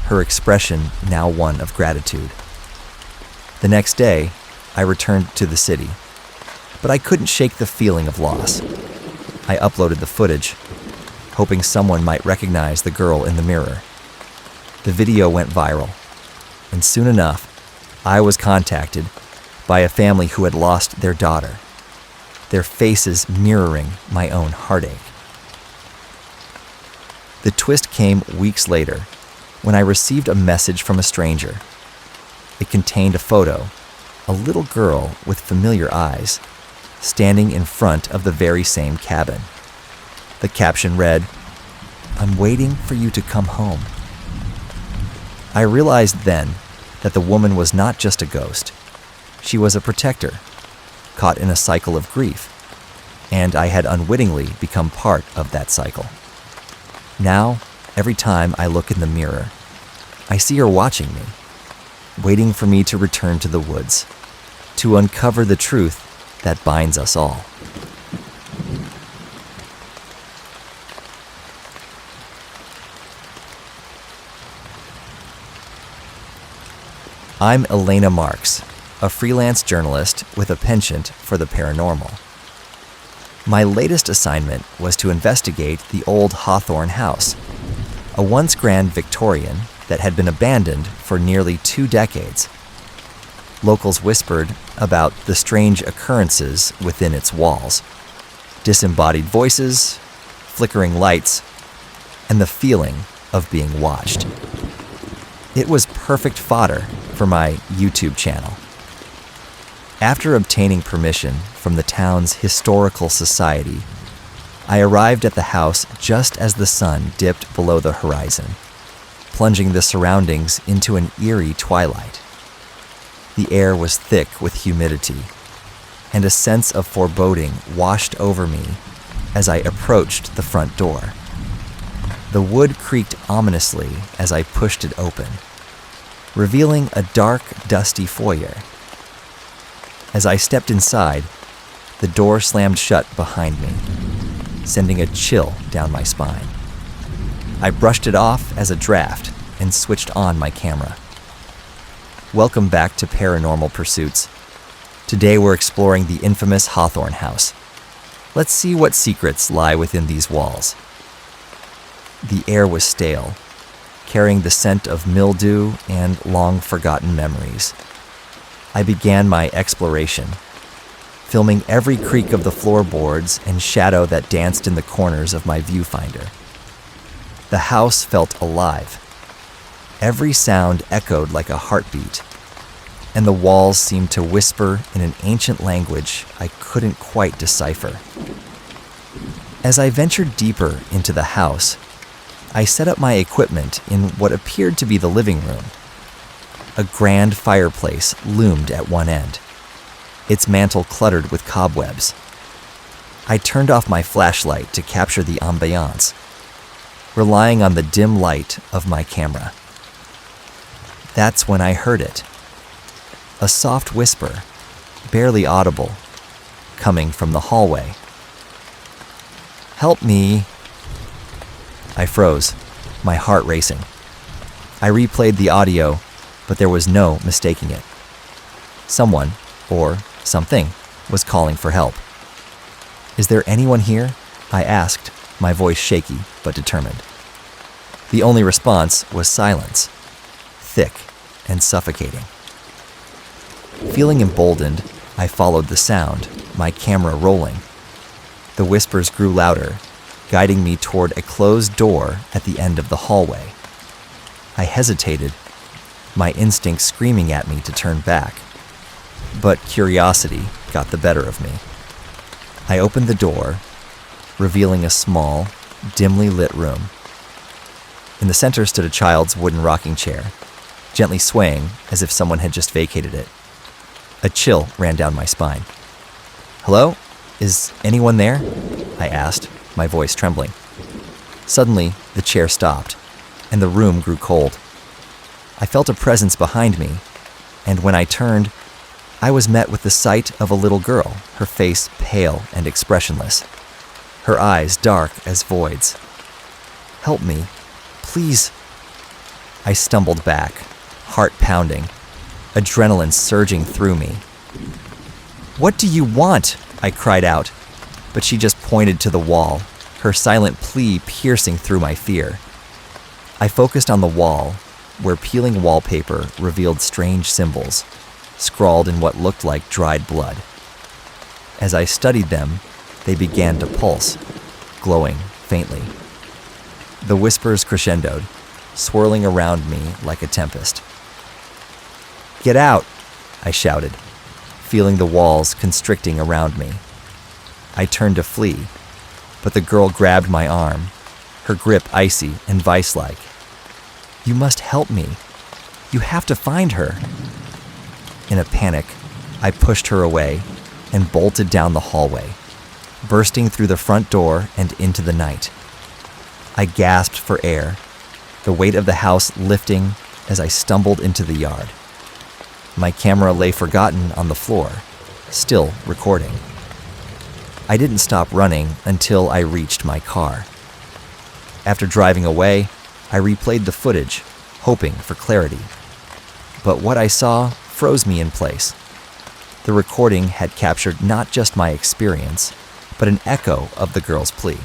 her expression now one of gratitude. The next day, I returned to the city, but I couldn't shake the feeling of loss. I uploaded the footage, hoping someone might recognize the girl in the mirror. The video went viral, and soon enough, I was contacted by a family who had lost their daughter, their faces mirroring my own heartache. The twist came weeks later when I received a message from a stranger. It contained a photo, a little girl with familiar eyes, standing in front of the very same cabin. The caption read, "I'm waiting for you to come home." I realized then that the woman was not just a ghost. She was a protector, caught in a cycle of grief, and I had unwittingly become part of that cycle. Now, every time I look in the mirror, I see her watching me, waiting for me to return to the woods, to uncover the truth that binds us all. I'm Elena Marks, a freelance journalist with a penchant for the paranormal. My latest assignment was to investigate the old Hawthorne house, a once grand Victorian that had been abandoned for nearly 2 decades. Locals whispered about the strange occurrences within its walls, disembodied voices, flickering lights, and the feeling of being watched. It was perfect fodder for my YouTube channel. After obtaining permission from the town's historical society, I arrived at the house just as the sun dipped below the horizon, plunging the surroundings into an eerie twilight. The air was thick with humidity, and a sense of foreboding washed over me as I approached the front door. The wood creaked ominously as I pushed it open, revealing a dark, dusty foyer. As I stepped inside, the door slammed shut behind me, sending a chill down my spine. I brushed it off as a draft and switched on my camera. Welcome back to Paranormal Pursuits. Today we're exploring the infamous Hawthorne house. Let's see what secrets lie within these walls. The air was stale, carrying the scent of mildew and long-forgotten memories. I began my exploration, filming every creak of the floorboards and shadow that danced in the corners of my viewfinder. The house felt alive. Every sound echoed like a heartbeat, and the walls seemed to whisper in an ancient language I couldn't quite decipher. As I ventured deeper into the house, I set up my equipment in what appeared to be the living room. A grand fireplace loomed at one end, its mantel cluttered with cobwebs. I turned off my flashlight to capture the ambiance, relying on the dim light of my camera. That's when I heard it. A soft whisper, barely audible, coming from the hallway. "Help me." I froze, my heart racing. I replayed the audio, but there was no mistaking it. Someone, or something, was calling for help. "Is there anyone here?" I asked, my voice shaky but determined. The only response was silence, thick and suffocating. Feeling emboldened, I followed the sound, my camera rolling. The whispers grew louder, guiding me toward a closed door at the end of the hallway. I hesitated, my instinct screaming at me to turn back. But curiosity got the better of me. I opened the door, revealing a small, dimly lit room. In the center stood a child's wooden rocking chair, gently swaying as if someone had just vacated it. A chill ran down my spine. "Hello? Is anyone there?" I asked, my voice trembling. Suddenly, the chair stopped, and the room grew cold. I felt a presence behind me, and when I turned, I was met with the sight of a little girl, her face pale and expressionless, her eyes dark as voids. "Help me, please." I stumbled back, heart pounding, adrenaline surging through me. "What do you want?" I cried out, but she just pointed to the wall, her silent plea piercing through my fear. I focused on the wall, where peeling wallpaper revealed strange symbols, scrawled in what looked like dried blood. As I studied them, they began to pulse, glowing faintly. The whispers crescendoed, swirling around me like a tempest. "Get out!" I shouted, feeling the walls constricting around me. I turned to flee, but the girl grabbed my arm, her grip icy and vice-like. "You must help me. You have to find her." In a panic, I pushed her away and bolted down the hallway, bursting through the front door and into the night. I gasped for air, the weight of the house lifting as I stumbled into the yard. My camera lay forgotten on the floor, still recording. I didn't stop running until I reached my car. After driving away, I replayed the footage, hoping for clarity. But what I saw froze me in place. The recording had captured not just my experience, but an echo of the girl's plea.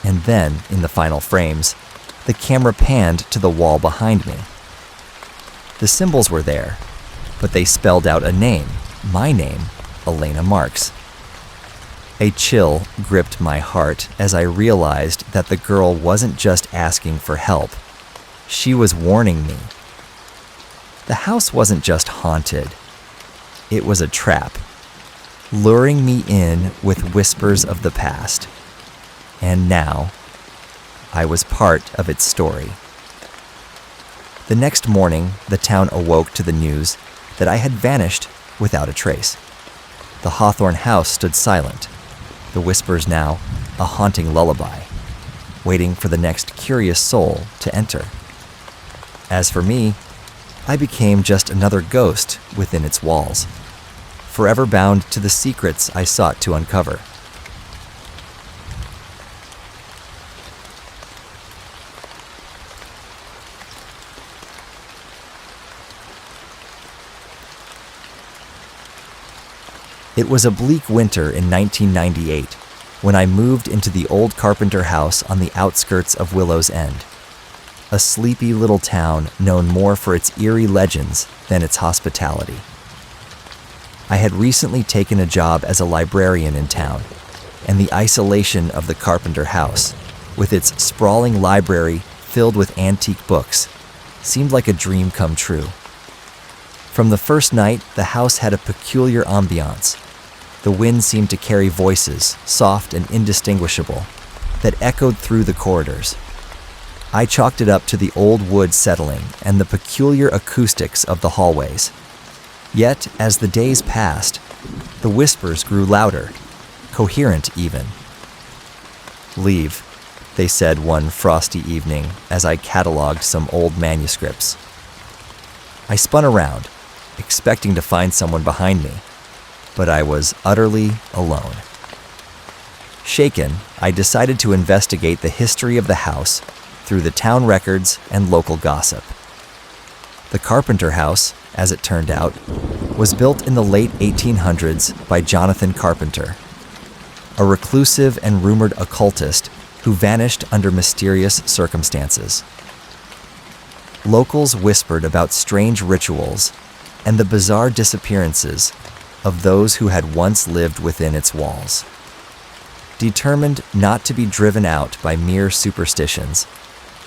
And then, in the final frames, the camera panned to the wall behind me. The symbols were there, but they spelled out a name, my name, Elena Marks. A chill gripped my heart as I realized that the girl wasn't just asking for help. She was warning me. The house wasn't just haunted. It was a trap, luring me in with whispers of the past. And now, I was part of its story. The next morning, the town awoke to the news that I had vanished without a trace. The Hawthorne house stood silent, the whispers now a haunting lullaby, waiting for the next curious soul to enter. As for me, I became just another ghost within its walls, forever bound to the secrets I sought to uncover. It was a bleak winter in 1998 when I moved into the old carpenter house on the outskirts of Willow's End, a sleepy little town known more for its eerie legends than its hospitality. I had recently taken a job as a librarian in town, and the isolation of the carpenter house, with its sprawling library filled with antique books, seemed like a dream come true. From the first night, the house had a peculiar ambiance. The wind seemed to carry voices, soft and indistinguishable, that echoed through the corridors. I chalked it up to the old wood settling and the peculiar acoustics of the hallways. Yet, as the days passed, the whispers grew louder, coherent even. "Leave," they said one frosty evening as I cataloged some old manuscripts. I spun around, expecting to find someone behind me, but I was utterly alone. Shaken, I decided to investigate the history of the house through the town records and local gossip. The Carpenter house, as it turned out, was built in the late 1800s by Jonathan Carpenter, a reclusive and rumored occultist who vanished under mysterious circumstances. Locals whispered about strange rituals and the bizarre disappearances of those who had once lived within its walls. Determined not to be driven out by mere superstitions,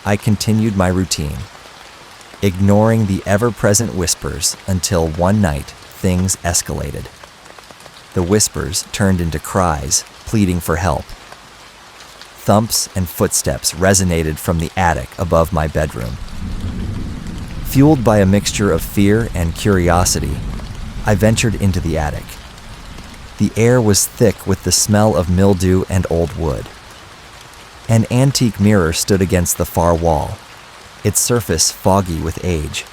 I continued my routine, ignoring the ever-present whispers until one night things escalated. The whispers turned into cries, pleading for help. Thumps and footsteps resonated from the attic above my bedroom. Fueled by a mixture of fear and curiosity, I ventured into the attic. The air was thick with the smell of mildew and old wood. An antique mirror stood against the far wall, its surface foggy with age.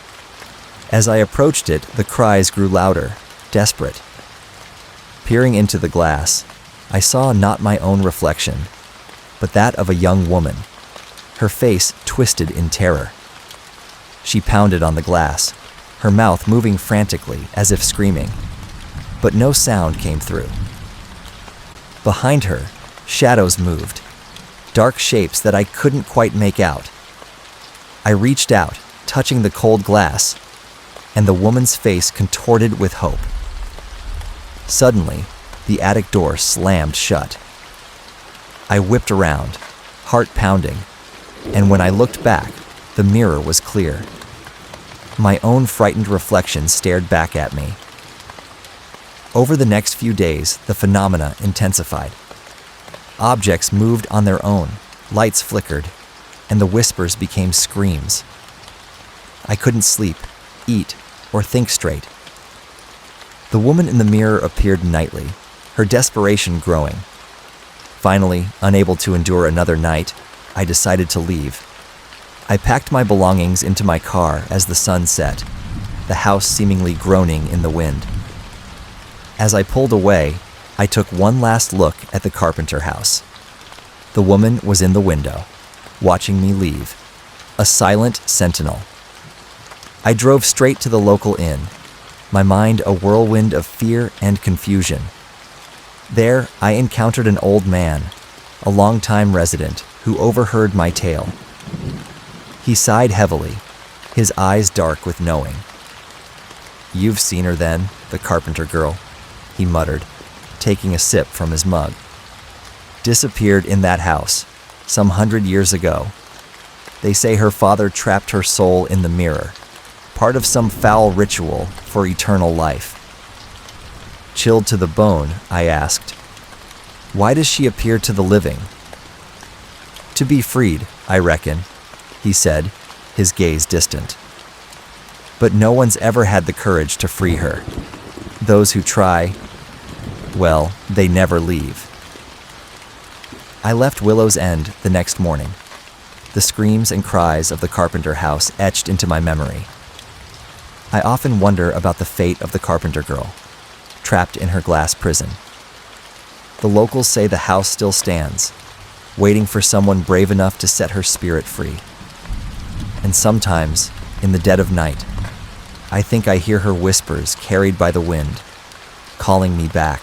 As I approached it, the cries grew louder, desperate. Peering into the glass, I saw not my own reflection, but that of a young woman, her face twisted in terror. She pounded on the glass, her mouth moving frantically as if screaming, but no sound came through. Behind her, shadows moved, dark shapes that I couldn't quite make out. I reached out, touching the cold glass, and the woman's face contorted with hope. Suddenly, the attic door slammed shut. I whipped around, heart pounding, and when I looked back, the mirror was clear. My own frightened reflection stared back at me. Over the next few days, the phenomena intensified. Objects moved on their own, lights flickered, and the whispers became screams. I couldn't sleep, eat, or think straight. The woman in the mirror appeared nightly, her desperation growing. Finally, unable to endure another night, I decided to leave. I packed my belongings into my car as the sun set, the house seemingly groaning in the wind. As I pulled away, I took one last look at the Carpenter house. The woman was in the window, watching me leave, a silent sentinel. I drove straight to the local inn, my mind a whirlwind of fear and confusion. There, I encountered an old man, a longtime resident, who overheard my tale. He sighed heavily, his eyes dark with knowing. "You've seen her then, the Carpenter girl," he muttered, taking a sip from his mug. "Disappeared in that house, some 100 years ago. They say her father trapped her soul in the mirror, part of some foul ritual for eternal life." Chilled to the bone, I asked, "Why does she appear to the living?" "To be freed, I reckon," he said, his gaze distant. "But no one's ever had the courage to free her. Those who try, well, they never leave." I left Willow's End the next morning, the screams and cries of the Carpenter house etched into my memory. I often wonder about the fate of the Carpenter girl, trapped in her glass prison. The locals say the house still stands, waiting for someone brave enough to set her spirit free. And sometimes, in the dead of night, I think I hear her whispers carried by the wind, calling me back.